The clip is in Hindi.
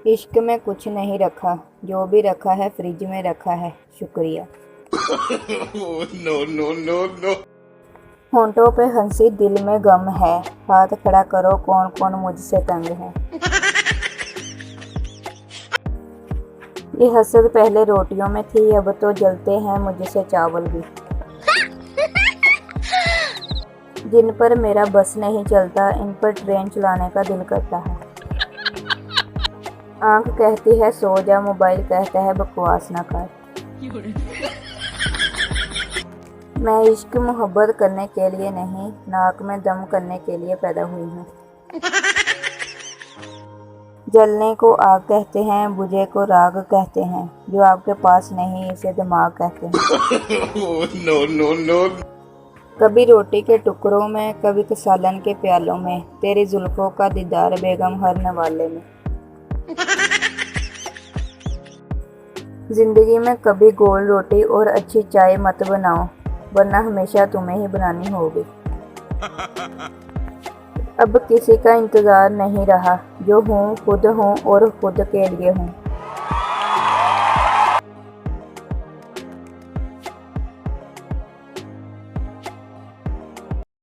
इश्क में कुछ नहीं रखा, जो भी रखा है फ्रिज में रखा है, शुक्रिया। No no no no. होंठों पे हंसी दिल में गम है, हाथ खड़ा करो कौन कौन मुझसे तंग है। ये हसद पहले रोटियों में थी, अब तो जलते हैं मुझसे चावल भी। जिन पर मेरा बस नहीं चलता, इन पर ट्रेन चलाने का दिल करता है। आंख कहती है सो जा, मोबाइल कहता है बकवास ना कर। मैं इश्क मोहब्बत करने के लिए नहीं, नाक में दम करने के लिए पैदा हुई हूँ। जलने को आग कहते हैं, बुझे को राग कहते हैं, जो आपके पास नहीं इसे दिमाग कहते हैं। No no no. कभी रोटी के टुकड़ों में, कभी सालन के प्यालों में, तेरी जुल्फों का दीदार बेगम हर नवाले में। जिंदगी में कभी गोल रोटी और अच्छी चाय मत बनाओ, वरना हमेशा तुम्हें ही बनानी होगी। अब किसी का इंतजार नहीं रहा, जो हूँ खुद हूँ और खुद के लिए हूँ।